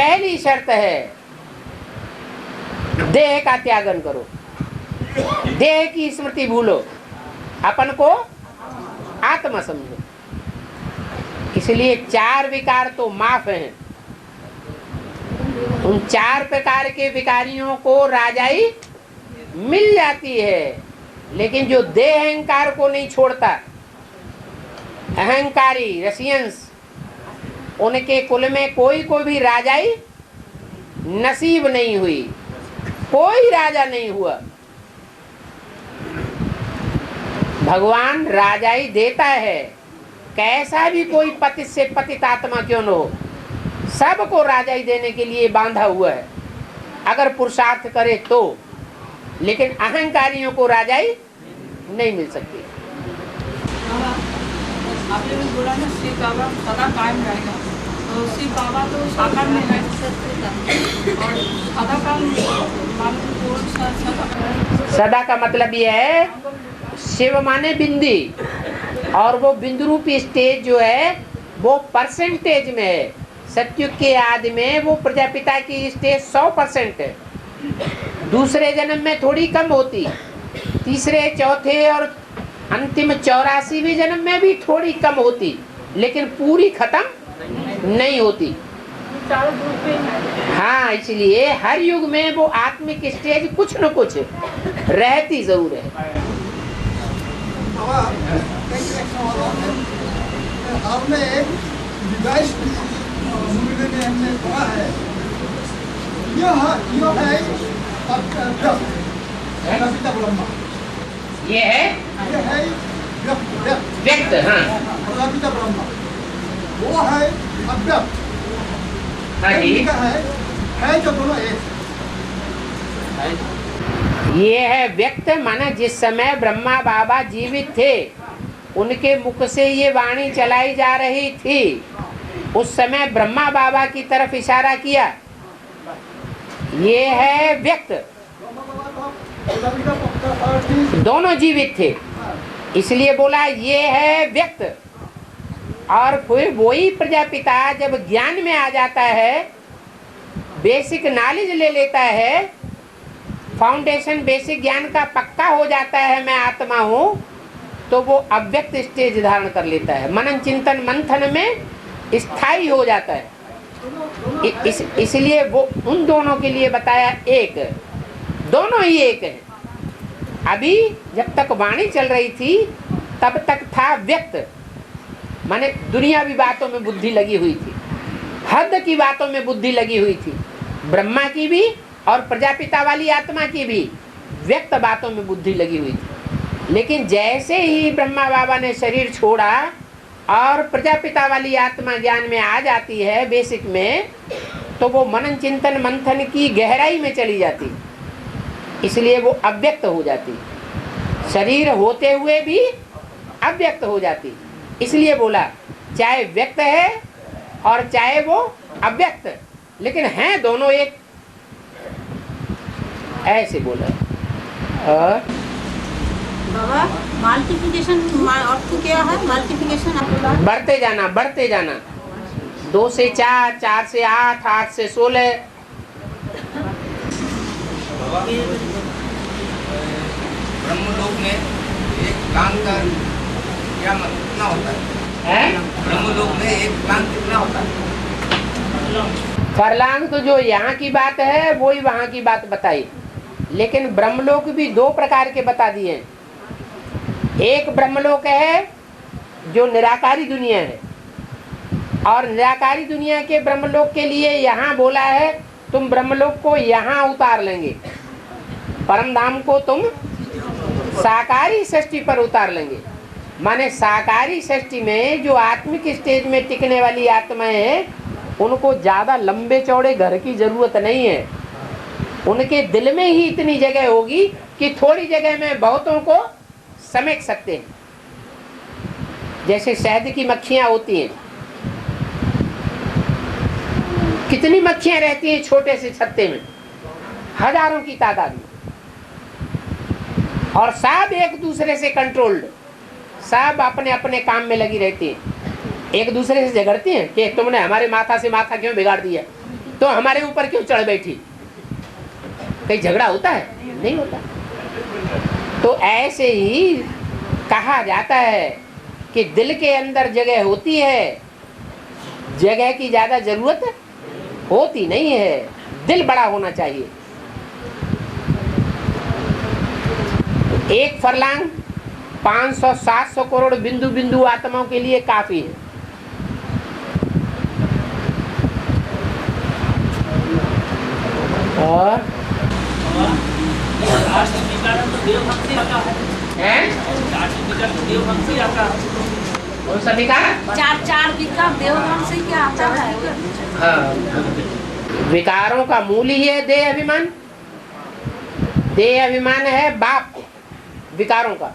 पहली शर्त है देह का त्यागन करो, देह की स्मृति भूलो, अपन को आत्मा समझो। इसलिए 4 विकार तो माफ हैं। उन 4 प्रकार के विकारियों को राजाई मिल जाती है, लेकिन जो देह अहंकार को नहीं छोड़ता, अहंकारी रसियंस, उनके कुल में कोई को भी राजाई नसीब नहीं हुई, कोई राजा नहीं हुआ। भगवान राजाई देता है, कैसा भी कोई पतित से पतित आत्मा क्यों न हो, सबको राजाई देने के लिए बांधा हुआ है, अगर पुरुषार्थ करे तो। लेकिन अहंकारियों को राजाई नहीं मिल सकती। आपने भी बोला ना शिव बाबा सदा कायम रहेगा, तो शिव बाबा तो साकार में है और सदा काल सदा का मतलब ये है, शिव माने बिंदी, और वो बिंदु रूपी स्टेज जो है वो परसेंटेज में है। सत्युग के आदि में वो प्रजापिता की स्टेज 100% है, दूसरे जन्म में थोड़ी कम होती, तीसरे चौथे और अंतिम 84वें जन्म में भी थोड़ी कम होती, लेकिन पूरी खत्म नहीं होती। हाँ, इसलिए हर युग में वो आत्मिक स्टेज कुछ न कुछ रहती जरूर है। आपने एक डिवाइस में हमने पढ़ा है, यह है ब्रह्मा, ये है व्यक्त, हाँ, प्रजापिता ब्रह्मा, वो है अव्यक्त, है जो दोनों एक। ये है व्यक्त, माना जिस समय ब्रह्मा बाबा जीवित थे, उनके मुख से ये वाणी चलाई जा रही थी, उस समय ब्रह्मा बाबा की तरफ इशारा किया, ये है व्यक्त। दोनों जीवित थे, इसलिए बोला ये है व्यक्त। और फिर वही प्रजापिता जब ज्ञान में आ जाता है, बेसिक नॉलेज ले लेता है, फाउंडेशन बेसिक ज्ञान का पक्का हो जाता है, मैं आत्मा हूँ, तो वो अव्यक्त स्टेज धारण कर लेता है, मनन चिंतन मंथन में स्थायी हो जाता है। इसलिए वो उन दोनों के लिए बताया एक, दोनों ही एक है। अभी जब तक वाणी चल रही थी तब तक था व्यक्त, माने दुनियावी बातों में बुद्धि लगी हुई थी, हद की बातों में बुद्धि लगी हुई थी, ब्रह्मा की भी और प्रजापिता वाली आत्मा की भी व्यक्त बातों में बुद्धि लगी हुई थी। लेकिन जैसे ही ब्रह्मा बाबा ने शरीर छोड़ा और प्रजापिता वाली आत्मा ज्ञान में आ जाती है बेसिक में, तो वो मनन चिंतन मंथन की गहराई में चली जाती, इसलिए वो अव्यक्त हो जाती, शरीर होते हुए भी अव्यक्त हो जाती। इसलिए बोला चाहे व्यक्त है और चाहे वो अव्यक्त, लेकिन हैं दोनों एक, ऐसे बोला। और बाबा मल्टीप्लिकेशन अर्थ क्या है? मल्टीप्लिकेशन बढ़ते जाना, बढ़ते जाना, 2 से 4, 4 से 8, 8 से 16। ब्रह्मलोक में एक प्लांट का क्या मतलब कितना होता है? ब्रह्मलोक में एक प्लांट कितना होता है? फरलांग तो जो यहाँ की बात है वही वहाँ की बात बताई, लेकिन ब्रह्मलोक भी 2 प्रकार के बता दिए। एक ब्रह्मलोक है जो निराकारी दुनिया है, और निराकारी दुनिया के ब्रह्मलोक के लिए यहाँ बोला है तुम ब्रह्मलोक को यहाँ उतार लेंगे, परम धाम को तुम साकारी सृष्टि पर उतार लेंगे। माने साकारी सृष्टि में जो आत्मिक स्टेज में टिकने वाली आत्माएं हैं, उनको ज़्यादा लंबे चौड़े घर की जरूरत नहीं है, उनके दिल में ही इतनी जगह होगी कि थोड़ी जगह में बहुतों को समेट सकते हैं। जैसे शहद की मक्खियां होती हैं, कितनी मक्खियां रहती हैं छोटे से छत्ते में, हजारों की तादाद में, और सब एक दूसरे से कंट्रोल्ड, सब अपने अपने काम में लगी रहती हैं। एक दूसरे से झगड़ती हैं कि तुमने हमारे माथा से माथा क्यों बिगाड़ दिया, तो हमारे ऊपर क्यों चढ़ बैठी? कहीं झगड़ा होता है? नहीं होता। तो ऐसे ही कहा जाता है कि दिल के अंदर जगह होती है, जगह की ज्यादा जरूरत होती नहीं है, दिल बड़ा होना चाहिए। एक फरलांग 500-700 करोड़ बिंदु बिंदु आत्माओं के लिए काफी है। और कौन सा विकार? चार विकार देवगण से क्या आता है? हाँ, विकारों का मूल ही है देह अभिमान। देह अभिमान है बाप विकारों का।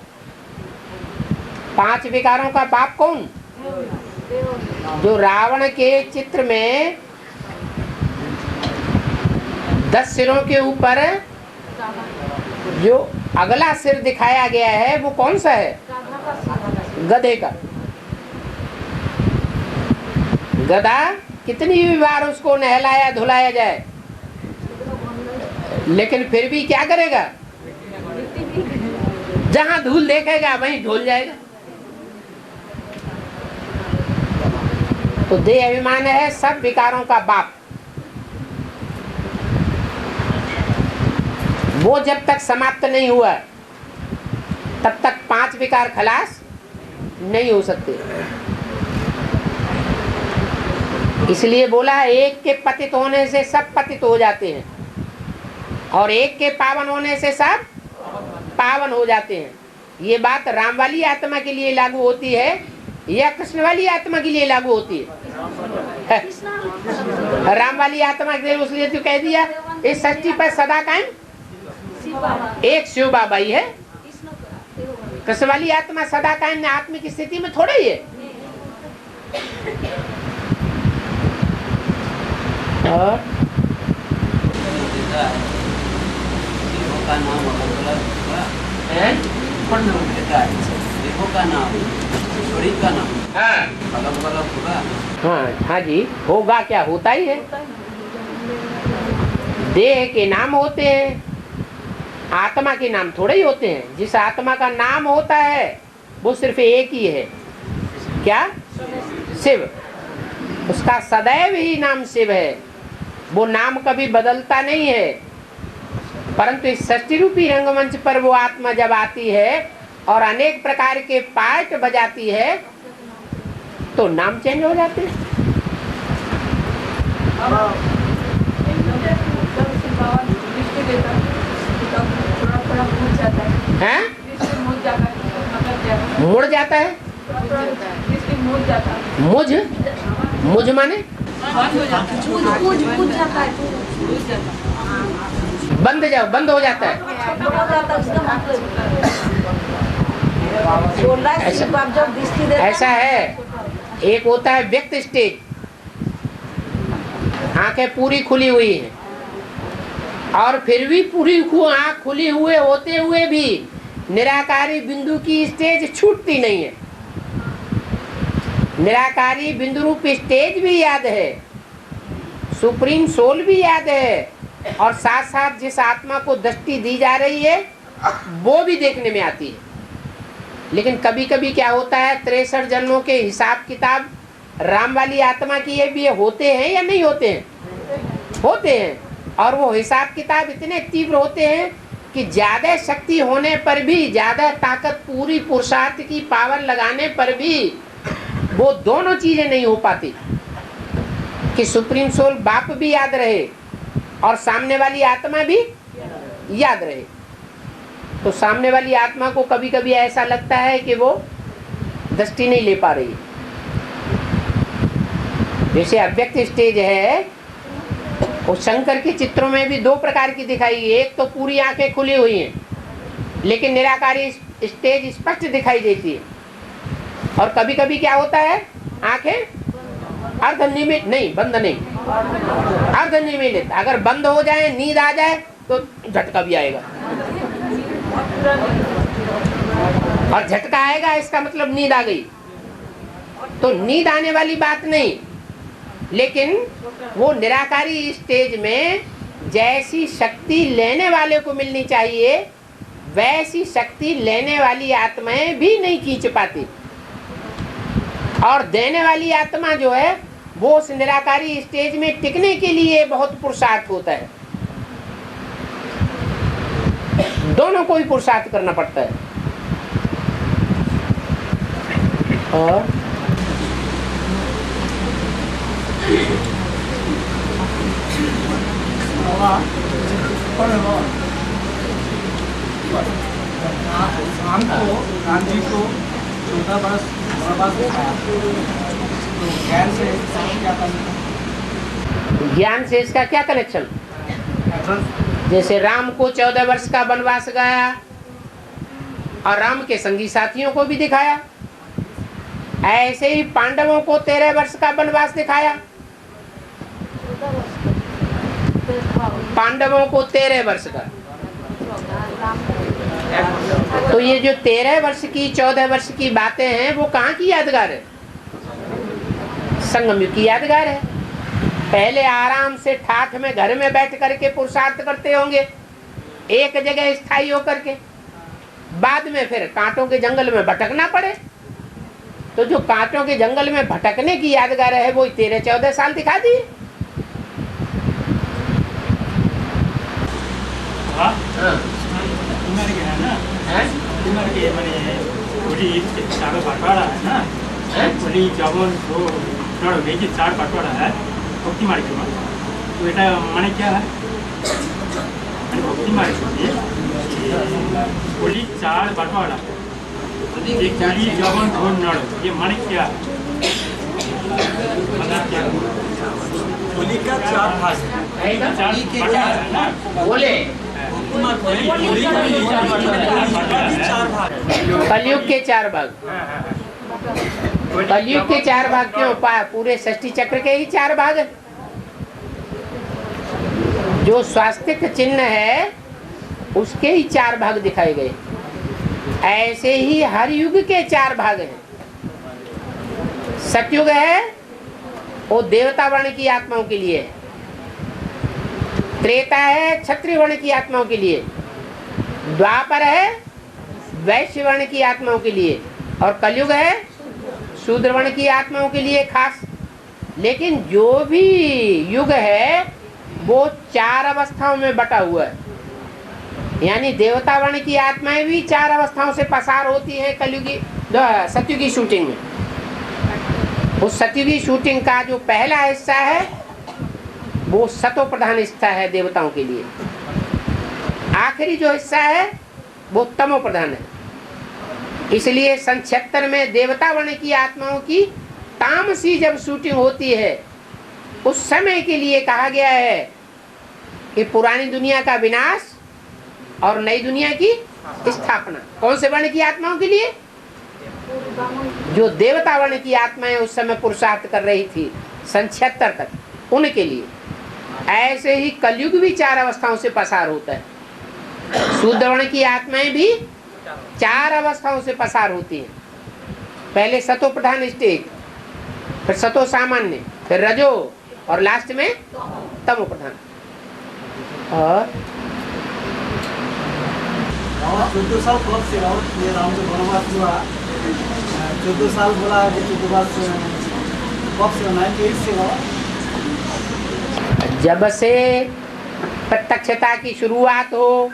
5 विकारों का बाप कौन? जो रावण के चित्र में 10 सिरों के ऊपर जो अगला सिर दिखाया गया है वो कौन सा है? गधे का। गधा कितनी भी बार उसको नहलाया धुलाया जाए, लेकिन फिर भी क्या करेगा? जहां धूल देखेगा वहीं धुल जाएगा। तो देह अभिमान है सब विकारों का बाप। वो जब तक समाप्त नहीं हुआ तब तक 5 विकार खलास नहीं हो सकते। इसलिए बोला एक के पतित होने से सब पतित हो जाते हैं और एक के पावन होने से सब पावन हो जाते हैं। ये बात राम वाली आत्मा के लिए लागू होती है या कृष्ण वाली आत्मा के लिए लागू होती है? राम वाली आत्मा के लिए उसलिए तो कह दिया इस सृष्टि पर सदा कायम एक शिव बाबा ही है। कृष्ण वाली आत्मा सदा कायम आत्मिक स्थिति में थोड़ा ही है। और हाँ जी, होगा क्या? होता ही है। देह के नाम होते हैं, आत्मा के नाम थोड़े ही होते हैं। जिस आत्मा का नाम होता है वो सिर्फ एक ही है, क्या? शिव। उसका सदैव ही नाम शिव है, वो नाम कभी बदलता नहीं है। परंतु इस सृष्टि रूपी रंगमंच पर वो आत्मा जब आती है और अनेक प्रकार के पार्ट बजाती है तो नाम चेंज हो जाते हैं। हैं? मुड़ जाता है। मुझ माने बंद हो जाता है। ऐसा है। एक होता है व्यक्त स्टेज, आंखें पूरी खुली हुई हैं और फिर भी पूरी आंख खुली हुए होते हुए भी निराकारी बिंदु की स्टेज छूटती नहीं है। निराकारी बिंदु रूप स्टेज भी याद है, सुप्रीम सोल भी याद है, और साथ साथ जिस आत्मा को दृष्टि दी जा रही है वो भी देखने में आती है। लेकिन कभी कभी क्या होता है, 63 जन्मों के हिसाब किताब राम वाली आत्मा की ये भी होते हैं या नहीं होते हैं? होते हैं। और वो हिसाब किताब इतने तीव्र होते हैं कि ज्यादा शक्ति होने पर भी, ज्यादा ताकत, पूरी पुरुषार्थ की पावर लगाने पर भी वो दोनों चीजें नहीं हो पाती कि सुप्रीम सोल बाप भी याद रहे और सामने वाली आत्मा भी याद रहे। तो सामने वाली आत्मा को कभी कभी ऐसा लगता है कि वो दृष्टि नहीं ले पा रही। जैसे अव्यक्त स्टेज है, वो शंकर के चित्रों में भी 2 प्रकार की दिखाई है। एक तो पूरी आंखें खुली हुई हैं लेकिन निराकारी स्टेज स्पष्ट दिखाई देती है, और कभी कभी क्या होता है, आंखें अर्धनिमित नहीं, बंद नहीं, अर्धनिमित। अगर बंद हो जाए, नींद आ जाए तो झटका भी आएगा, और झटका आएगा इसका मतलब नींद आ गई। तो नींद आने वाली बात नहीं, लेकिन वो निराकारी स्टेज में जैसी शक्ति लेने वाले को मिलनी चाहिए वैसी शक्ति लेने वाली आत्माएं भी नहीं खींच पाती, और देने वाली आत्मा जो है वो उस निराकारी स्टेज में टिकने के लिए बहुत पुरुषार्थ होता है। दोनों को ही पुरुषार्थ करना पड़ता है। और हमको गांधी को 14 वर्ष वनवास दिखाया, तो ज्ञान से क्या करना? ज्ञान से इसका क्या कनेक्शन? जैसे राम को 14 वर्ष का वनवास गया और राम के संगी साथियों को भी दिखाया, ऐसे ही पांडवों को 13 वर्ष का वनवास दिखाया। पांडवों को 13 वर्ष का, तो ये जो 13 वर्ष की 14 वर्ष की बातें हैं वो कहाँ की यादगार है? संगम युग की यादगार है। पहले आराम से ठाठ में घर में बैठ करके पुरुषार्थ करते होंगे एक जगह स्थायी होकर के, बाद में फिर कांटों के जंगल में भटकना पड़े। तो जो कांटों के जंगल में भटकने की यादगार है वो 13-14 साल दिखा दी। भक्ति मार्ग तो এটা মানে क्या है? भक्ति मार्ग बोली 4 बटवाड़ा एक गाड़ी जवन ढोल नड़, ये माने क्या? मतलब क्या? होली का 4 भाग है, 4 बटवाड़ा है ना? बोले कलयुग के 4 भाग। कलयुग के 4 भाग क्यों? पूरे षष्ठी चक्र के ही 4 भाग। जो स्वास्तिक चिन्ह है उसके ही 4 भाग दिखाए गए। ऐसे ही हर युग के 4 भाग हैं। सतयुग है वो देवता वर्ण की आत्माओं के लिए, त्रेता है क्षत्रिय वर्ण की आत्माओं के लिए, द्वापर है वैश्य वर्ण की आत्माओं के लिए, और कलयुग है शूद्र वर्ण की आत्माओं के लिए खास। लेकिन जो भी युग है वो 4 अवस्थाओं में बटा हुआ है। यानी देवता वर्ण की आत्माएं भी 4 अवस्थाओं से पसार होती हैं कलयुगी सतयुगी शूटिंग में। उस सतयुगी शूटिंग का जो पहला हिस्सा है वो सतो प्रधान हिस्सा है देवताओं के लिए। आखिरी जो हिस्सा है वो तमो प्रधान है। इसलिए सन 76 में देवता वर्ण की आत्माओं की तामसी जब शूटिंग होती है उस समय के लिए कहा गया है कि पुरानी दुनिया का विनाश और नई दुनिया की स्थापना। कौन से वर्ण की आत्माओं के लिए? जो देवता वर्ण की आत्माएं उस समय पुरुषार्थ कर रही थी सन 76 तक, उनके लिए। ऐसे ही कलयुग भी 4 अवस्थाओं से पसार होता है। शूद्र वर्ण की आत्माएं भी 4 अवस्थाओं से पसार होती हैं। पहले सतो प्रधान स्टेज, फिर सतो सामान्य, फिर रजो, और लास्ट में तमो प्रधान। और 14 साल कब से ये राम जो वनवास हुआ, 14 साल बोला कि 14 से कब से होना है? 23 से हुआ। जब से प्रत्यक्षता की शुरुआत हो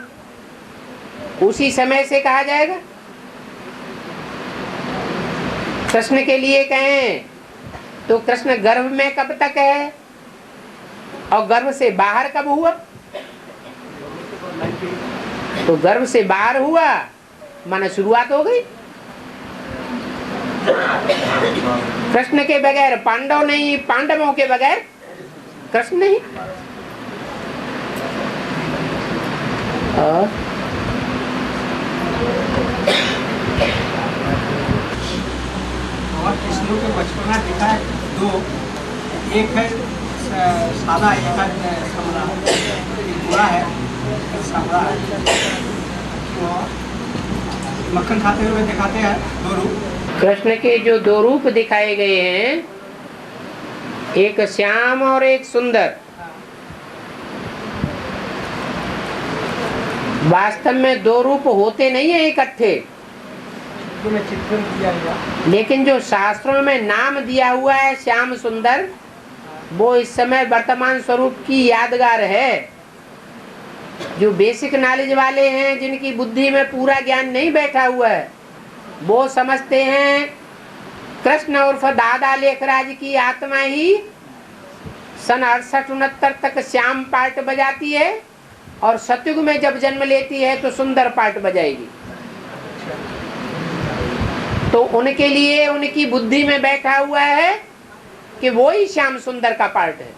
उसी समय से कहा जाएगा। कृष्ण के लिए कहें तो कृष्ण गर्भ में कब तक है और गर्भ से बाहर कब हुआ? तो गर्भ से बाहर हुआ माने शुरुआत हो गई। कृष्ण के बगैर पांडव नहीं, पांडवों के बगैर कृष्ण नहीं। और कृष्ण के बचपना दिखा है 2, एक है सादा, एक है समरा, बुरा है समरा है। और मक्खन खाते हुए दिखाते हैं 2 रूप। कृष्ण के जो 2 रूप दिखाए गए हैं एक श्याम और एक सुंदर। वास्तव में दो रूप होते नहीं है इकट्ठे, में चित्रण किया गया। लेकिन जो शास्त्रों में नाम दिया हुआ है श्याम सुंदर, वो इस समय वर्तमान स्वरूप की यादगार है। जो बेसिक नॉलेज वाले हैं, जिनकी बुद्धि में पूरा ज्ञान नहीं बैठा हुआ है, वो समझते हैं कृष्ण उर्फ दादा लेखराज की आत्मा ही सन 68-69 तक श्याम पार्ट बजाती है और सतयुग में जब जन्म लेती है तो सुंदर पार्ट बजाएगी। तो उनके लिए उनकी बुद्धि में बैठा हुआ है कि वो ही श्याम सुंदर का पार्ट है।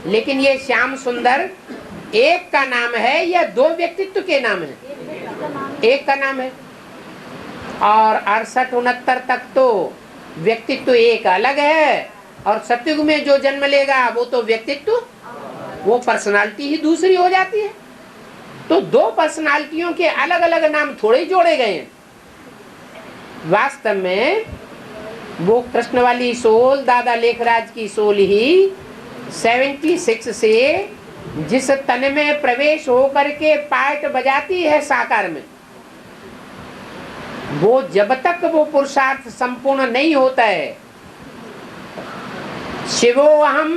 लेकिन ये श्याम सुंदर एक का नाम है या दो व्यक्तित्व के नाम है? एक का नाम है। और 68-69 तक तो व्यक्तित्व एक अलग है, और सतयुग में जो जन्म लेगा वो तो व्यक्तित्व, वो पर्सनालिटी ही दूसरी हो जाती है। तो दो पर्सनालिटियों के अलग अलग नाम थोड़े जोड़े गए हैं। वास्तव में वो कृष्ण वाली सोल, दादा लेखराज की सोल ही 76 से जिस तन में प्रवेश होकर के पार्ट बजाती है साकार में, वो जब तक वो पुरुषार्थ संपूर्ण नहीं होता है, शिवो अहम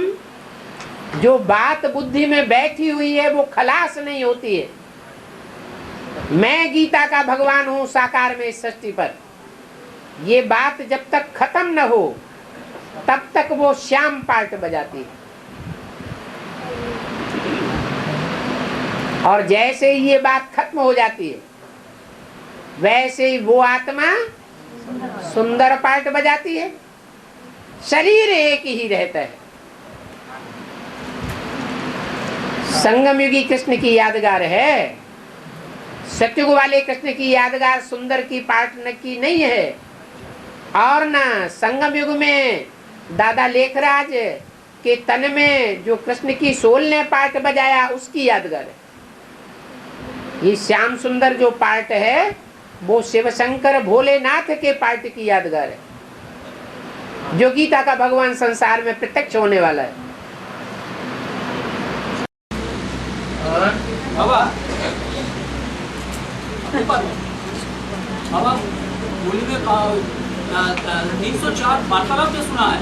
जो बात बुद्धि में बैठी हुई है वो खलास नहीं होती है। मैं गीता का भगवान हूं साकार में इस सृष्टि पर, ये बात जब तक खत्म न हो तब तक वो श्याम पार्ट बजाती है। और जैसे ही ये बात खत्म हो जाती है, वैसे ही वो आत्मा सुंदर पार्ट बजाती है। शरीर एक ही रहता है। संगम युगी कृष्ण की यादगार है, सतयुग वाले कृष्ण की यादगार सुंदर की पार्ट न की नहीं है, और न संगम युग में दादा लेखराज के तन में जो कृष्ण की सोल ने पार्ट बजाया उसकी यादगार है। ये श्याम सुंदर जो पार्ट है वो शिव शंकर भोलेनाथ के पार्ट की यादगार है, जो गीता का भगवान संसार में प्रत्यक्ष होने वाला है। बाबा बोली में 304 वार्तालाप में सुना है,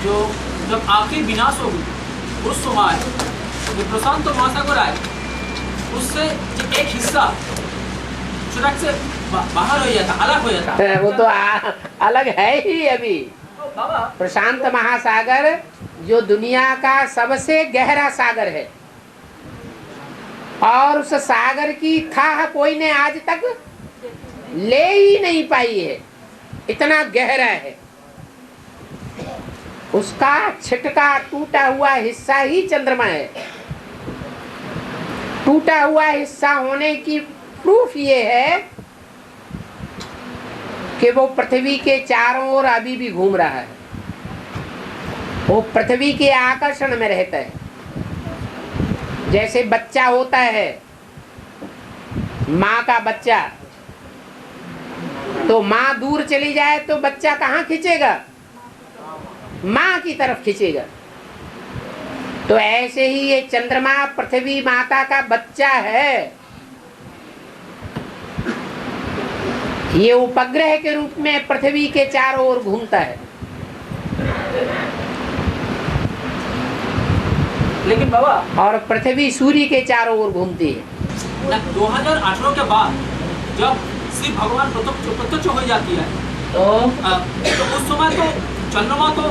जो जब आखिर विनाश होगी उस समय जो प्रशांत महासागर आए, उससे एक हिस्सा सुरक्षा से बाहर हो जाता, अलग हो जाता। वो तो अलग है ही। अभी प्रशांत महासागर जो दुनिया का सबसे गहरा सागर है, और उस सागर की थाह कोई ने आज तक ले ही नहीं पाई है, इतना गहरा है। उसका छिटका टूटा हुआ हिस्सा ही चंद्रमा है। टूटा हुआ हिस्सा होने की प्रूफ ये है कि वो पृथ्वी के चारों ओर अभी भी घूम रहा है। वो पृथ्वी के आकर्षण में रहता है। जैसे बच्चा होता है, माँ का बच्चा, तो माँ दूर चली जाए तो बच्चा कहाँ खींचेगा? माँ की तरफ खींचेगा। तो ऐसे ही ये चंद्रमा पृथ्वी माता का बच्चा है। ये उपग्रह के रूप में पृथ्वी के चारों ओर घूमता है। लेकिन बाबा, और पृथ्वी सूर्य के चारों ओर घूमती है। 2018 के बाद जब शिव भगवान प्रत्यक्ष हो जाती है, तो उस समय तो चंद्रमा तो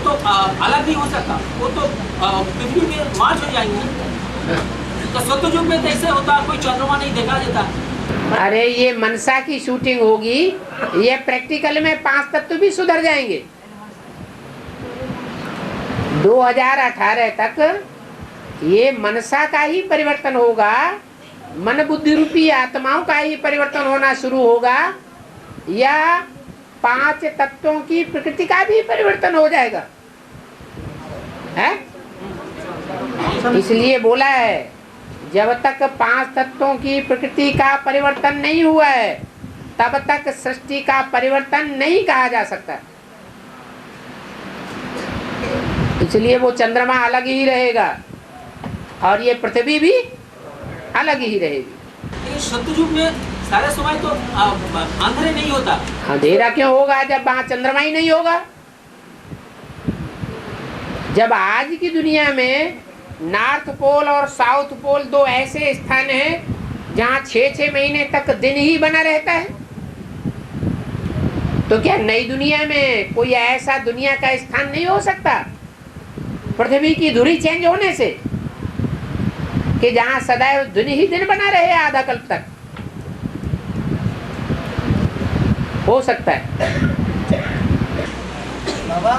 अलग नहीं हो सकता, वो तो पृथ्वी में मार्च हो जाएंगे। तो सतयुग में कैसे होता, कोई चंद्रमा नहीं देखा देता। अरे ये मनसा की शूटिंग होगी, ये प्रैक्टिकल में 5 तत्व भी सुधर जाएंगे। 2018 तक ये मनसा का ही परिवर्तन होगा, मन बुद्धि रूपी आत्माओं का ही परिवर्तन होना शुरू होगा, या 5 तत्वों की प्रकृति का भी परिवर्तन हो जाएगा है? इसलिए बोला है जब तक 5 तत्वों की प्रकृति का परिवर्तन नहीं हुआ है तब तक सृष्टि का परिवर्तन नहीं कहा जा सकता। इसलिए वो चंद्रमा अलग ही रहेगा और ये पृथ्वी भी अलग ही रहेगी। लेकिन सत्ययुग में सारे समय तो अंधेरे नहीं होता। अंधेरा क्यों होगा जब वहां चंद्रमा ही नहीं होगा? जब आज की दुनिया में नॉर्थ पोल और साउथ पोल दो ऐसे स्थान हैं जहां 6-6 महीने तक दिन ही बना रहता है, तो क्या नई दुनिया में कोई ऐसा दुनिया का स्थान नहीं हो सकता पृथ्वी की धुरी चेंज होने से कि जहां सदैव दिन ही दिन बना रहे आधा कल्प तक? हो सकता है। बाबा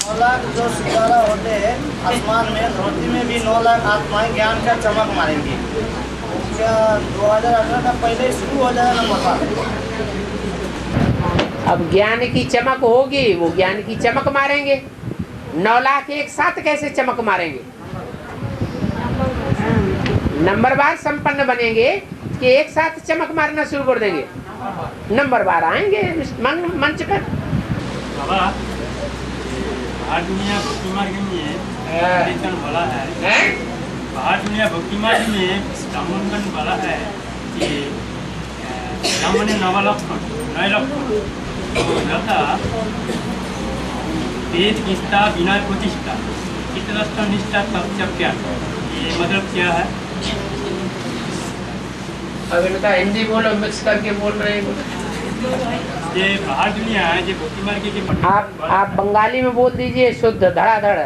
9 लाख जो सितारा होते हैं आसमान में, धरती में भी 9 लाख आत्माएं ज्ञान का चमक मारेंगी। क्या 2018 का पहले ही शुरू हो जाएगा नंबर 5? अब ज्ञान की चमक होगी, वो ज्ञान की चमक मारेंगे। 9 लाख एक साथ कैसे चमक मारेंगे? नंबरवार संपन्न बनेंगे कि एक साथ चमक मारना शुरू कर देंगे? नंबरवार आएंगे मंच पर। बाबा बाहर दुनिया भक्ति मार्ग में कीर्तन बोला है, बाहर दुनिया भक्ति मार्ग में ब्राह्मणगण बोला है कि ब्राह्मण 9 लक्षण तो यथा वेद निष्ठा विनय प्रतिष्ठा चित्तदृष्टा निष्ठा तत्व ज्ञान, ये मतलब क्या है? अब इनका हिंदी बोलो, मिक्स करके बोल रहे हैं। ये बाहर दुनिया है जो भक्ति मार्ग के आप बंगाली में बोल दीजिए शुद्ध धड़ाधड़,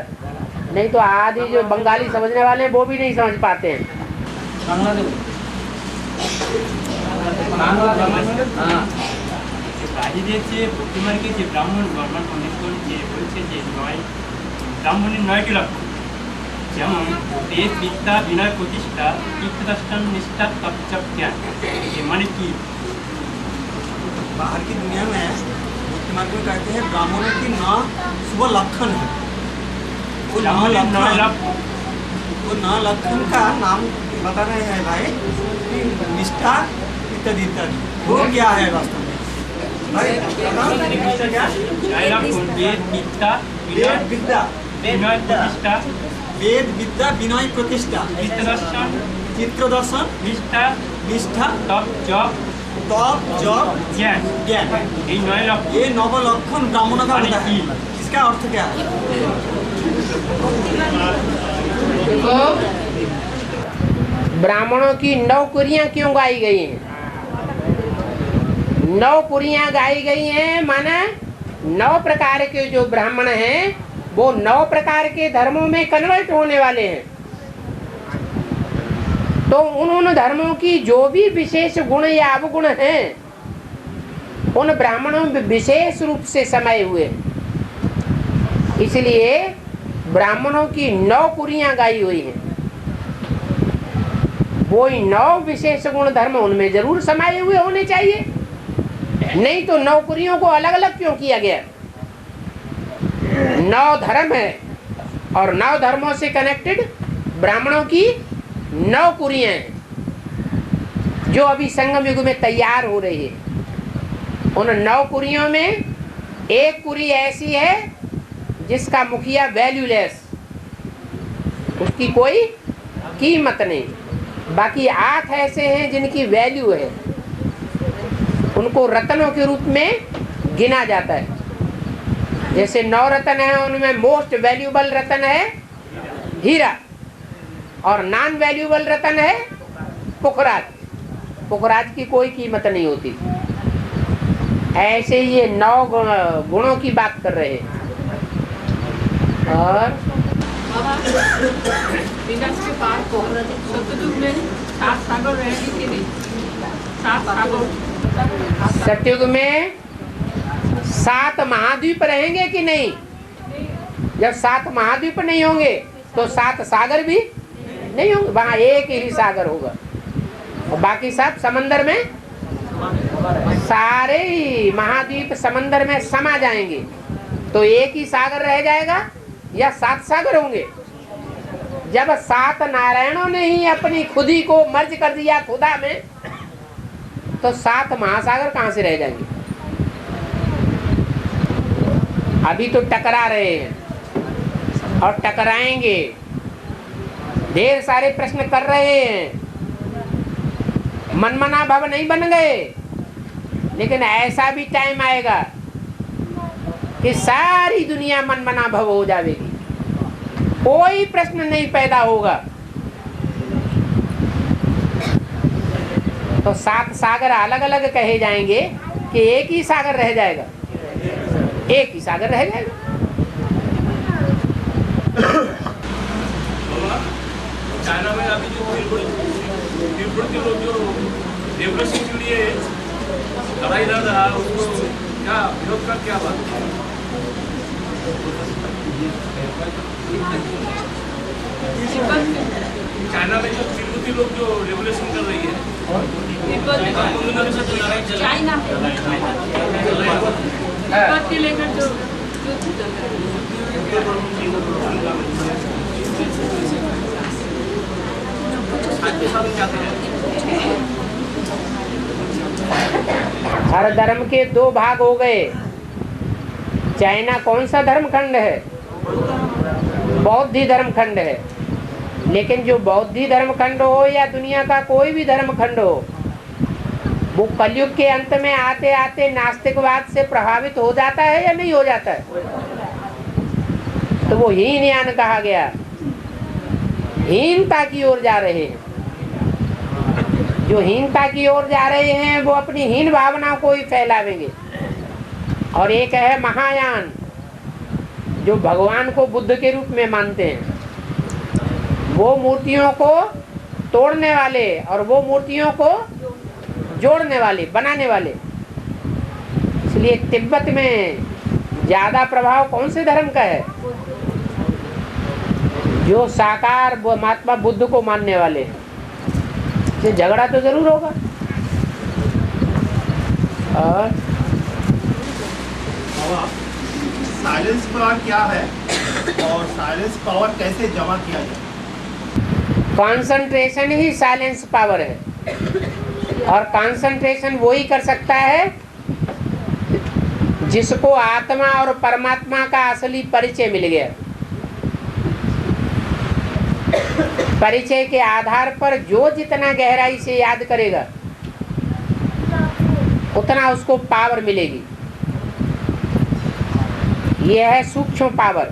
नहीं तो आधी जो बंगाली समझने वाले हैं वो भी नहीं समझ पाते हैं। বাহিরে যে ভক্তিমার্গে যে ব্রাহ্মণ বর্মণ পণ্ডিতগণ যে বলছে যে ব্রাহ্মণের 9টি লক্ষণ, যেমন বেদ বিদ্যা বিনয় প্রতিষ্ঠা চিত্তদৃষ্টান निष्ठा तत्व ज्ञान, ये माने की बाहर की दुनिया में भक्ति मार्ग में कहते हैं ब्राह्मणों की 9 शुभ लक्षण है। वो 9 लक्षण का नाम बता रहे हैं भाई, निष्ठा इत्यादि इत्यादि। वो क्या है वास्तव में? वेद विद्या विनय प्रतिष्ठा वेद विद्या विनय प्रतिष्ठा चित्तदर्शन निष्ठा तप जप ज्ञान। ये 9 लक्षण ब्राह्मणों का होता है। इसका अर्थ क्या है? देखो, ब्राह्मणों की 9 कुरियां क्यों गाई गई हैं? 9 कुरियां गाई गई हैं माना 9 प्रकार के जो ब्राह्मण हैं वो 9 प्रकार के धर्मों में कन्वर्ट होने वाले हैं। तो उन धर्मों की जो भी विशेष गुण या अवगुण हैं उन ब्राह्मणों में विशेष रूप से समाये हुए, इसलिए ब्राह्मणों की 9 कुरियां गाई हुई हैं। वो 9 विशेष गुण धर्म उनमें जरूर समाये हुए होने चाहिए, नहीं तो 9 कुरियों को अलग अलग क्यों किया गया? 9 धर्म है और 9 धर्मों से कनेक्टेड ब्राह्मणों की 9 कुरियां हैं जो अभी संगम युग में तैयार हो रही है। उन 9 कुरियों में एक कुरी ऐसी है जिसका मुखिया वैल्यूलेस, उसकी कोई कीमत नहीं। बाकी 8 ऐसे हैं जिनकी वैल्यू है, उनको रत्नों के रूप में गिना जाता है। जैसे 9 रत्न है, उनमें मोस्ट वैल्यूबल रत्न है हीरा और नॉन वैल्यूबल रत्न है पुखराज। पुखराज की कोई कीमत नहीं होती। ऐसे ही ये 9 गुणों की बात कर रहे हैं। और विनाश के पार को सतयुग में 7 सागर रहेंगे कि नहीं? 7 सागर सतयुग में 7 महाद्वीप रहेंगे कि नहीं? जब 7 महाद्वीप नहीं होंगे तो 7 सागर भी नहीं होंगे, वहां एक ही सागर होगा और बाकी सब समंदर में, सारे ही महाद्वीप समंदर में समा जाएंगे तो एक ही सागर रह जाएगा या 7 सागर होंगे? जब 7 नारायणों ने ही अपनी खुदी को मर्ज कर दिया खुदा में, तो 7 महासागर कहां से रह जाएंगे? अभी तो टकरा रहे हैं। और टकराएंगे, ढेर सारे प्रश्न कर रहे हैं, मनमना भव नहीं बन गए। लेकिन ऐसा भी टाइम आएगा कि सारी दुनिया मनमना भव हो जाएगी, कोई प्रश्न नहीं पैदा होगा। तो 7 सागर अलग अलग कहे जाएंगे कि एक ही सागर रह जाएगा, एक ही सागर रह जाएगा। चाइना में अभी जो तिब्बत के लोग जो डेवलपिंग के लिए लड़ाई लड़ रहा है, उसको क्या विरोध का क्या बात है? चाइना में जो तिब्बती लोग जो रेवोल्यूशन कर रही है, चाइना के लेकर जो हर धर्म के 2 भाग हो गए। चाइना कौन सा धर्म खंड है? बौद्धी धर्म खंड है। लेकिन जो बौद्धी धर्म खंड हो या दुनिया का कोई भी धर्म खंड हो, वो कलयुग के अंत में आते आते नास्तिकवाद से प्रभावित हो जाता है या नहीं हो जाता है? तो वो हीनयान कहा गया, हीनता की ओर जा रहे हैं। जो हीनता की ओर जा रहे हैं वो अपनी हीन भावना को ही फैलावेंगे। और एक है महायान, जो भगवान को बुद्ध के रूप में मानते हैं। वो मूर्तियों को तोड़ने वाले और वो मूर्तियों को जोड़ने वाले, बनाने वाले। इसलिए तिब्बत में ज्यादा प्रभाव कौन से धर्म का है? जो साकार महात्मा बुद्ध को मानने वाले हैं। से झगड़ा तो जरूर होगा। और साइलेंस पावर क्या है और साइलेंस पावर कैसे जमा किया जाए? कंसंट्रेशन ही साइलेंस पावर है। और कंसंट्रेशन वो ही कर सकता है जिसको आत्मा और परमात्मा का असली परिचय मिल गया। परिचय के आधार पर जो जितना गहराई से याद करेगा उतना उसको पावर मिलेगी। यह है सूक्ष्म पावर।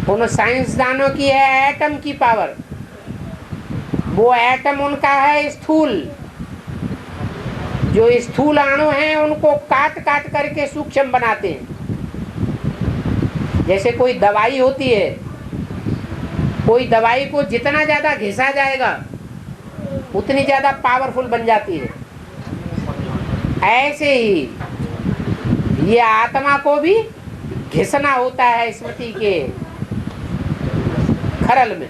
उन साइंसदानों की है एटम की पावर। वो एटम उनका है स्थूल। जो स्थूल अणु हैं उनको काट काट करके सूक्ष्म बनाते हैं। जैसे कोई दवाई होती है, कोई दवाई को जितना ज्यादा घिसा जाएगा उतनी ज्यादा पावरफुल बन जाती है। ऐसे ही ये आत्मा को भी घिसना होता है स्मृति के खरल में।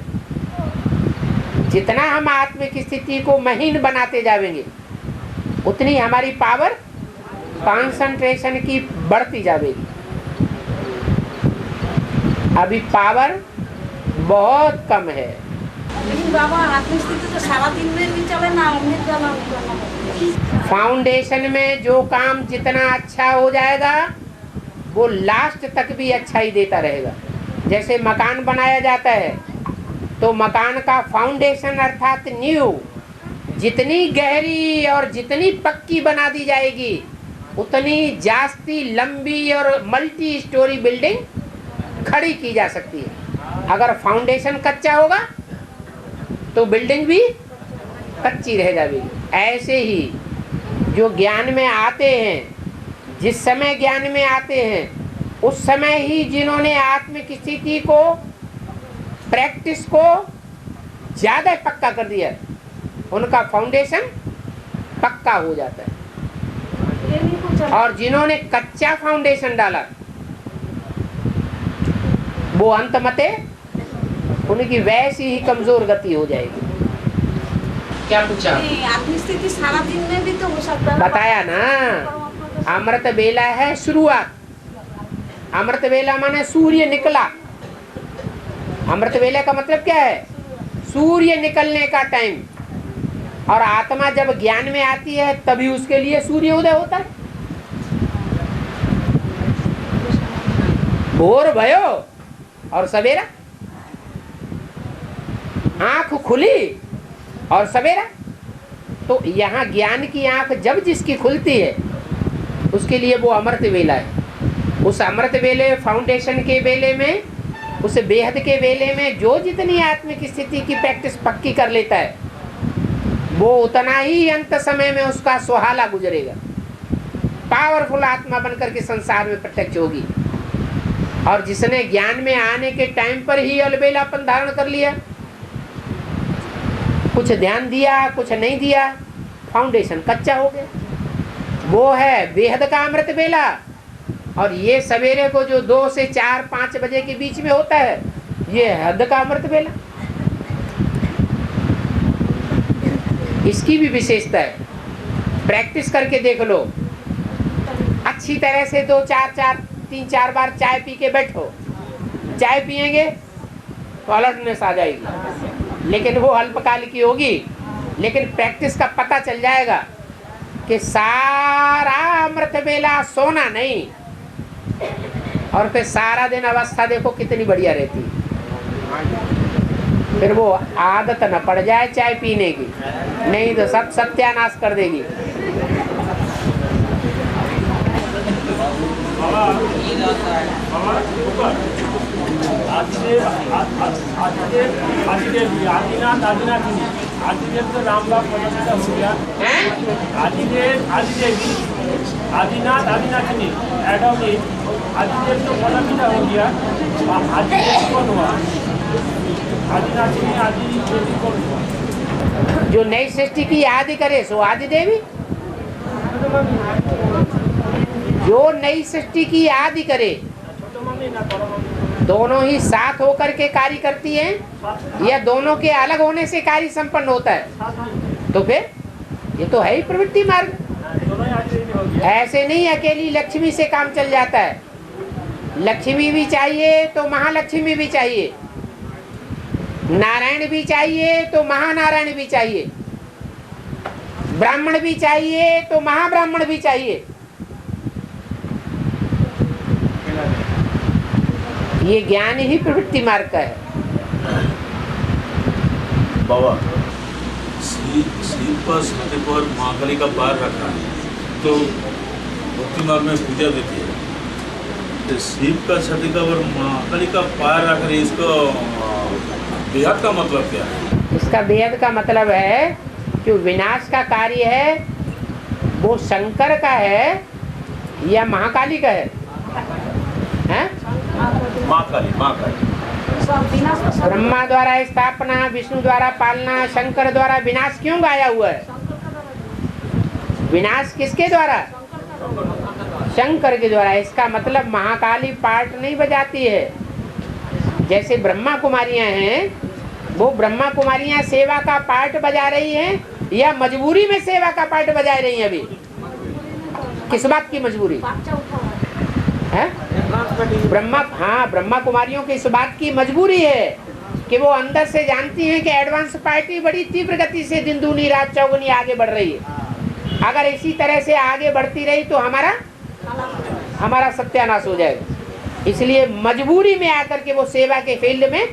जितना हम आत्मिक स्थिति को महीन बनाते जाएंगे उतनी हमारी पावर कंसंट्रेशन की बढ़ती जाएगी। अभी पावर बहुत कम है। लेकिन बाबा आत्मिक स्थिति तो सारा दिन में भी चले ना, उम्मीद करना पड़ेगा। फाउंडेशन में जो काम जितना अच्छा हो जाएगा वो लास्ट तक भी अच्छा ही देता रहेगा। जैसे मकान बनाया जाता है तो मकान का फाउंडेशन अर्थात नींव जितनी गहरी और जितनी पक्की बना दी जाएगी उतनी जास्ती लंबी और मल्टी स्टोरी बिल्डिंग खड़ी की जा सकती है। अगर फाउंडेशन कच्चा होगा तो बिल्डिंग भी कच्ची रह जाएगी। ऐसे ही जो ज्ञान में आते हैं, जिस समय ज्ञान में आते हैं उस समय ही जिन्होंने आत्मिक स्थिति को, प्रैक्टिस को ज्यादा पक्का कर दिया, उनका फाउंडेशन पक्का हो जाता है। और जिन्होंने कच्चा फाउंडेशन डाला वो अंतमते उनकी वैसी ही कमजोर गति हो जाएगी। क्या पूछा? आत्मिक स्थिति सारा दिन में भी तो हो सकता है। बताया ना, अमृत बेला है शुरुआत। अमृत बेला माने सूर्य निकला। अमृत बेला का मतलब क्या है? सूर्य निकलने का टाइम। और आत्मा जब ज्ञान में आती है तभी उसके लिए सूर्योदय होता है। भोर भयो और सवेरा, आंख खुली और सवेरा। तो यहाँ ज्ञान की आंख जब जिसकी खुलती है उसके लिए वो अमृत वेला है। उस अमृत वेले, फाउंडेशन के वेले में, उस बेहद के वेले में जो जितनी आत्मिक स्थिति की प्रैक्टिस पक्की कर लेता है वो उतना ही अंत समय में उसका सुहाना गुजरेगा, पावरफुल आत्मा बनकर के संसार में प्रत्यक्ष होगी। और जिसने ज्ञान में आने के टाइम पर ही अलबेलापन धारण कर लिया, कुछ ध्यान दिया कुछ नहीं दिया, फाउंडेशन कच्चा हो गया। वो है बेहद का अमृत बेला। और ये सवेरे को जो 2 से 4-5 बजे के बीच में होता है, ये हद का अमृत बेला। इसकी भी विशेषता है, प्रैक्टिस करके देख लो। अच्छी तरह से 3-4 बार चाय पी के बैठो, चाय पिएंगे तो अलर्टनेस आ जाएगी, लेकिन वो अल्पकाल की होगी। लेकिन प्रैक्टिस का पता चल जाएगा कि सारा अमृत बेला सोना नहीं, और फिर सारा दिन अवस्था देखो कितनी बढ़िया रहती है। फिर वो आदत न पड़ जाए चाय पीने की, नहीं तो सब सत्यानाश कर देगी। आदिदेव तो राम बाप प्रतिष्ठा हो गया। आदिनाथ आदिनाथिनी एडोनी आदिदेव तो प्रतिष्ठा हो गया। आदिदेव कौन हुआ? आदिनाथिनी आदिदेवी कौन हुआ? जो नई सृष्टि की आदि करे सो आदि देवी। जो नई सृष्टि की आदि करे, दोनों ही साथ होकर के कार्य करती हैं या दोनों के अलग होने से कार्य संपन्न होता है? तो फिर ये तो है ही प्रवृत्ति मार्ग। ऐसे नहीं अकेली लक्ष्मी से काम चल जाता है। लक्ष्मी भी चाहिए तो महालक्ष्मी भी चाहिए, नारायण भी चाहिए तो महानारायण भी चाहिए, ब्राह्मण भी चाहिए तो महाब्राह्मण भी चाहिए। ये ज्ञान ही प्रवृत्ति मार्ग का है। बाबा सीप पर छाती पर महाकाली का पैर रखा है तो भक्ति मार्ग में पूजा देती है। तो सीप का छाती का पर महाकाली का पैर रख रही, इसको बेहद का मतलब क्या है? इसका बेहद का मतलब है कि विनाश का कार्य है वो शंकर का है या महाकाली का है? हैं? महाकाली ब्रह्मा द्वारा स्थापना, विष्णु द्वारा पालना, शंकर द्वारा विनाश क्यों गाया हुआ है? विनाश किसके द्वारा? शंकर के द्वारा। इसका मतलब महाकाली पार्ट नहीं बजाती है। जैसे ब्रह्मा कुमारियां हैं, वो ब्रह्मा कुमारियां सेवा का पार्ट बजा रही हैं या मजबूरी में सेवा का पार्ट बजा रही हैं? अभी किस बात की मजबूरी है? ब्रह्मा कुमारियों की इस बात की मजबूरी है कि वो अंदर से जानती हैं कि एडवांस पार्टी बड़ी तीव्र गति से दिन दूनी रात चौगुनी आगे बढ़ रही है। अगर इसी तरह से आगे बढ़ती रही तो हमारा सत्यानाश हो जाएगा। इसलिए मजबूरी में आकर के वो सेवा के फील्ड में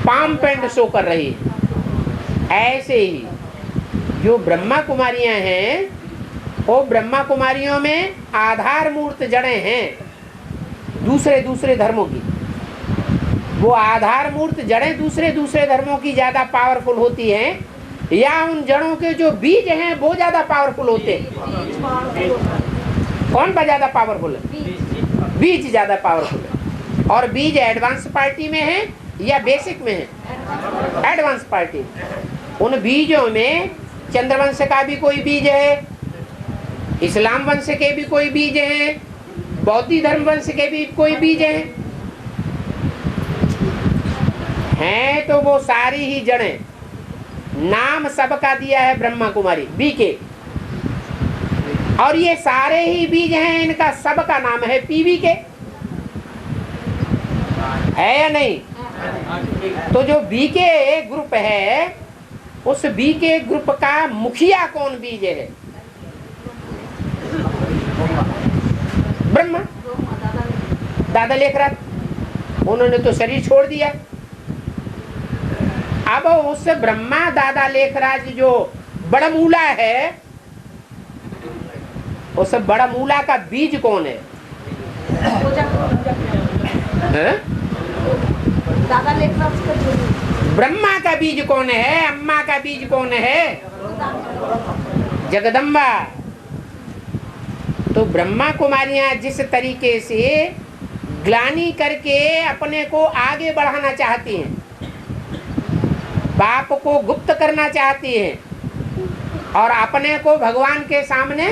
पाम पेंट शो कर रही है। ऐसे ही जो ब्रह्मा कुमारियां हैं, वो ब्रह्मा कुमारियों में आधार मूर्त जड़ें हैं दूसरे धर्मों की। वो आधार मूर्त जड़ें दूसरे धर्मों की ज्यादा पावरफुल होती हैं या उन जड़ों के जो बीज हैं वो ज्यादा पावरफुल होते हैं? कौन ज्यादा पावरफुल है? बीज ज्यादा पावरफुल है। और बीज एडवांस पार्टी में है या बेसिक में है? Advance party. उन बीजों में चंद्रवंश का भी कोई बीज है, इस्लाम वंश के भी कोई बीज हैं, बौद्ध धर्म वंश के भी कोई बीज हैं तो वो सारी ही जड़ें। नाम सबका दिया है ब्रह्मा कुमारी बी के, और ये सारे ही बीज हैं, इनका सबका नाम है पीवी के, है या नहीं? तो जो बी के ग्रुप है, उस बी के ग्रुप का मुखिया कौन बीज है? ब्रह्मा। दादा लेखराज, उन्होंने तो शरीर छोड़ दिया। अब उस ब्रह्मा दादा लेखराज जो बड़मूला है, उस बड़मूला का बीज कौन है? दादा लेखराज का ब्रह्मा का बीज कौन है? अम्मा का बीज कौन है? जगदम्बा। तो ब्रह्मा कुमारियां जिस तरीके से ग्लानि करके अपने को आगे बढ़ाना चाहती हैं, पाप को गुप्त करना चाहती हैं और अपने को भगवान के सामने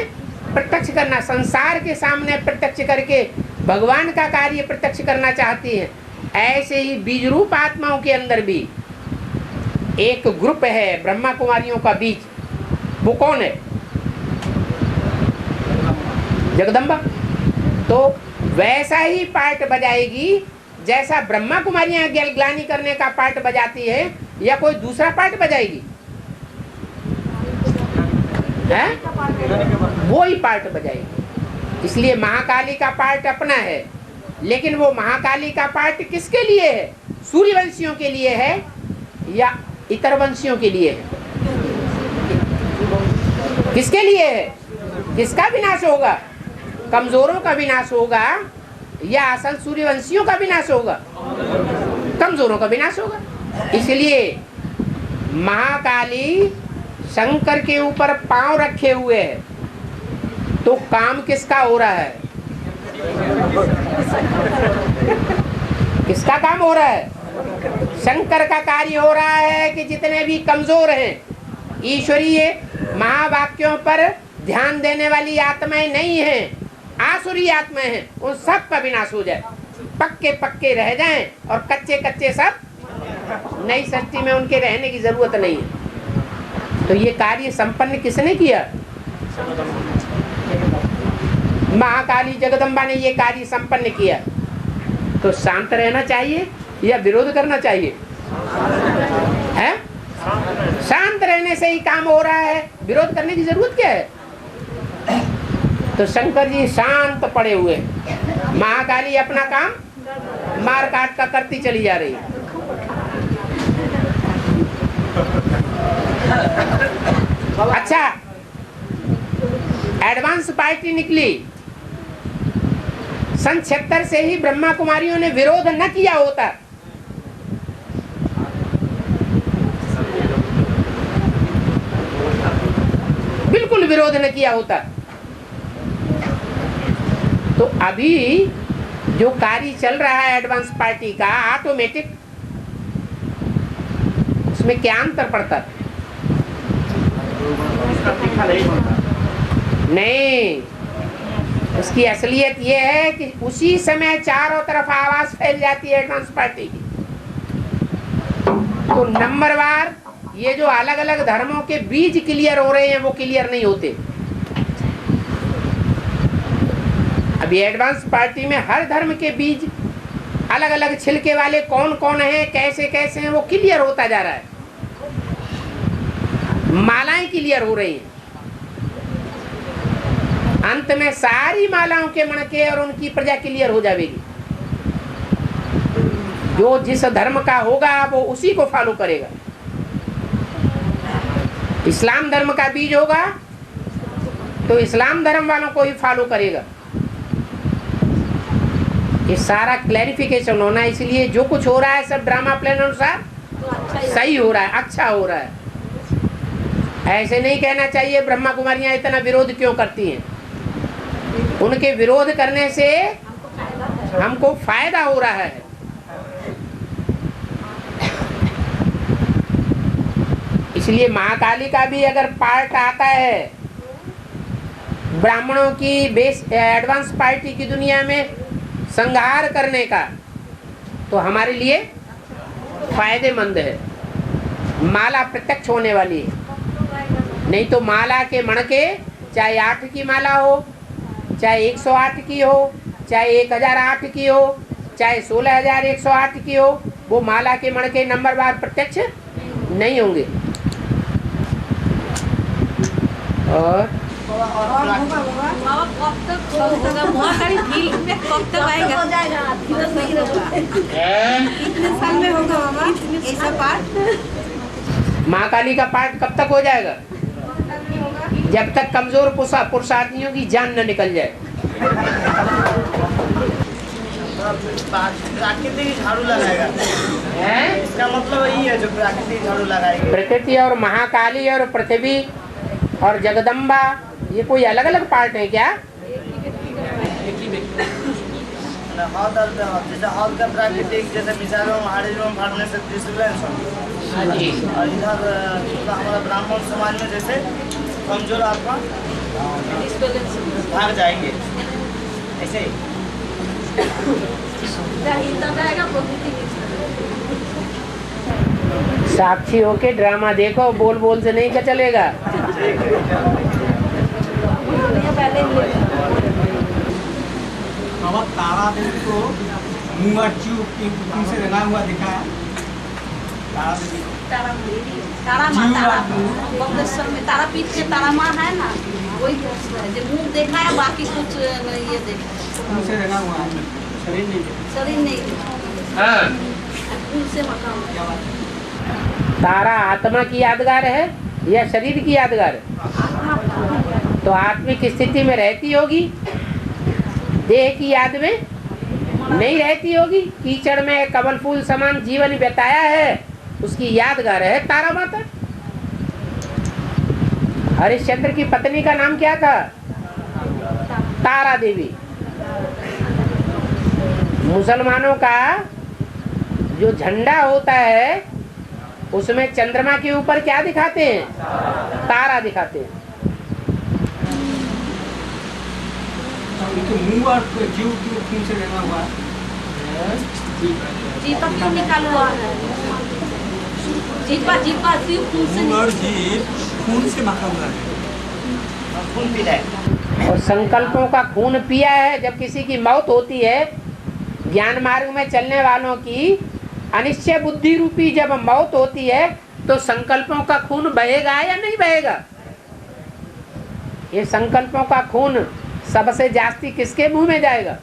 प्रत्यक्ष करना, संसार के सामने प्रत्यक्ष करके भगवान का कार्य प्रत्यक्ष करना चाहती हैं, ऐसे ही बीज रूप आत्माओं के अंदर भी एक ग्रुप है ब्रह्मा कुमारियों का बीज। वो कौन है? जगदम्बा। तो वैसा ही पार्ट बजाएगी जैसा ब्रह्मा कुमारियां ग्लानि करने का पार्ट बजाती है, या कोई दूसरा पार्ट बजाएगी? है? वो ही पार्ट बजाएगी। इसलिए महाकाली का पार्ट अपना है, लेकिन वो महाकाली का पार्ट किसके लिए है? सूर्यवंशियों के लिए है या इतर वंशियों के लिए है? किसके लिए है? किसका विनाश होगा? कमजोरों का विनाश होगा या असल सूर्यवंशियों का विनाश होगा? कमजोरों का विनाश होगा। इसलिए महाकाली शंकर के ऊपर पांव रखे हुए है, तो काम किसका हो रहा है? किसका काम हो रहा है? शंकर का कार्य हो रहा है कि जितने भी कमजोर हैं, ईश्वरीय महावाक्यों पर ध्यान देने वाली आत्माएं नहीं हैं, आसुरी आत्माएं हैं, उन सब का विनाश हो जाए, पक्के पक्के रह जाएं और कच्चे कच्चे सब नई सृष्टि में उनके रहने की जरूरत नहीं है। तो ये कार्य संपन्न किसने किया? महाकाली जगदम्बा ने ये कार्य संपन्न किया। तो शांत रहना चाहिए या विरोध करना चाहिए? है? शांत रहने से ही काम हो रहा है, विरोध करने की जरूरत क्या है? तो शंकर जी शांत पड़े हुए, महाकाली अपना काम मार काट का करती चली जा रही है। अच्छा, एडवांस पार्टी निकली। सन 76 से ही ब्रह्मा कुमारियों ने विरोध न किया होता, बिल्कुल विरोध न किया होता, तो अभी जो कार्य चल रहा है एडवांस पार्टी का ऑटोमेटिक, उसमें क्या अंतर पड़ता? नहीं, उसकी असलियत यह है कि उसी समय चारों तरफ आवाज फैल जाती है एडवांस पार्टी की। तो नंबरवार ये जो अलग अलग धर्मों के बीज क्लियर हो रहे हैं, वो क्लियर नहीं होते। अभी एडवांस पार्टी में हर धर्म के बीज अलग अलग छिलके वाले कौन कौन हैं, कैसे कैसे हैं, वो क्लियर होता जा रहा है। मालाएं क्लियर हो रही हैं, अंत में सारी मालाओं के मणके और उनकी प्रजा क्लियर हो जाएगी। जो जिस धर्म का होगा वो उसी को फॉलो करेगा। इस्लाम धर्म का बीज होगा तो इस्लाम धर्म वालों को ही फॉलो करेगा। ये सारा क्लैरिफिकेशन होना है। इसलिए जो कुछ हो रहा है सब ड्रामा प्लान अनुसार सही हो रहा है, अच्छा हो रहा है। ऐसे नहीं कहना चाहिए ब्रह्मा कुमारियां इतना विरोध क्यों करती हैं। उनके विरोध करने से हमको फायदा हो रहा है। इसलिए महाकाली का भी अगर पार्ट आता है ब्राह्मणों की बेस एडवांस पार्टी की दुनिया में संहार करने का, तो हमारे लिए फायदेमंद है। माला प्रत्यक्ष होने वाली है। नहीं तो माला के मणके चाहे 8 की माला हो, चाहे 108 की हो, चाहे 1008 की हो, चाहे 16108 की हो, वो माला के मणके नंबरवार प्रत्यक्ष नहीं होंगे। और और होगा बाबा कब तक होगा महाकाली फिल्म में कब तक आएगा? हो जाएगा, फिर नहीं होगा। कितने साल में होगा बाबा ऐसा पाठ? महाकाली का पाठ कब तक हो जाएगा? जब तक कमजोर पुरुषार्थियों की जान न निकल जाए। प्राकृतिक झाड़ू लगाएगा, इसका मतलब यही है जो प्राकृतिक झाड़ू लगाएगा। प्रकृति और महाकाली और पृथ्वी और जगदम्बा ये कोई अलग अलग पार्ट है क्या? हद जैसे हद का प्राकृतिक, जैसे मिसाल में महादेव फाड़ने से डिस्टर्बेंस और इधर हमारा ब्राह्मण समाज में जैसे कमजोर आत्मा भाग जाएंगे, ऐसे ही साक्षी होके ड्रामा देखो, बोल बोल से नहीं चलेगा। बाबा तारा देवी को मुँह और जीव से रंगा हुआ दिखा है। तारा देवी तारा माँ बम्बेश्वर में तारा पीठ के तारा माँ है ना, वही जो मुँह देखा है, बाकी कुछ ये देखा मुँह से रंगा हुआ है, शरीर नहीं है। शरीर नहीं। हाँ, से मकान क्या बात है? तारा आत्मा की यादगार है या शरीर की यादगार है? तो आत्मिक स्थिति में रहती होगी, देह की याद में नहीं रहती होगी। कीचड़ में कमल फूल समान जीवन बिताया है, उसकी यादगार है तारा माता। हरिश्चंद्र की पत्नी का नाम क्या था? तारा देवी। मुसलमानों का जो झंडा होता है उसमें चंद्रमा के ऊपर क्या दिखाते हैं? तारा दिखाते हैं। उनके मुँह और जीव की खून से रंगा हुआ है। जीपा क्यों निकाला हुआ है? जीपा जीपा खून से और जीव खून से मखा हुआ है, खून पी जाए। और संकल्पों का खून पिया है। जब किसी की मौत होती है, ज्ञान मार्ग में चलने वालों की अनिश्चय बुद्धि रूपी जब मौत होती है, तो संकल्पों का खून बहेगा या नहीं बहेगा? ये संकल्पों का खून सबसे जास्ती किसके मुंह में जाएगा?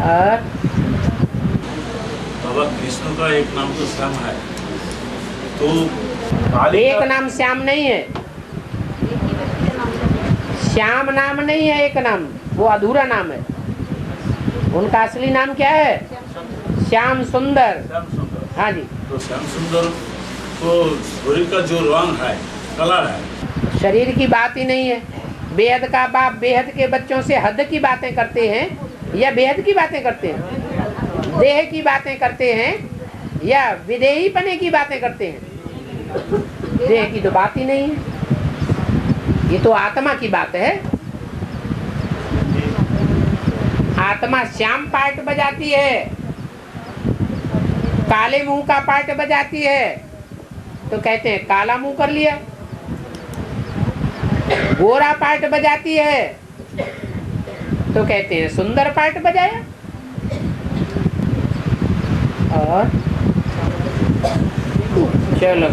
और बाबा कृष्ण का एक नाम तो श्याम है, तो एक नाम श्याम नहीं है। श्याम नाम नहीं है एक नाम, वो अधूरा नाम है। उनका असली नाम क्या है? श्याम सुंदर। श्याम सुंदर। हाँ जी। तो श्याम सुंदर तो शरीर का जो रंग है, कलर है, शरीर की बात ही नहीं है। बेहद का बाप बेहद के बच्चों से हद की बातें करते हैं या बेहद की बातें करते हैं? देह की बातें करते हैं या विदेही पने की बातें करते हैं? देह की तो बात ही नहीं है, ये तो आत्मा की बात है। आत्मा श्याम पार्ट बजाती है, काले मुंह का पार्ट बजाती है, तो कहते हैं काला मुंह कर लिया। गोरा पार्ट बजाती है तो कहते हैं सुंदर पार्ट बजाया। और चलो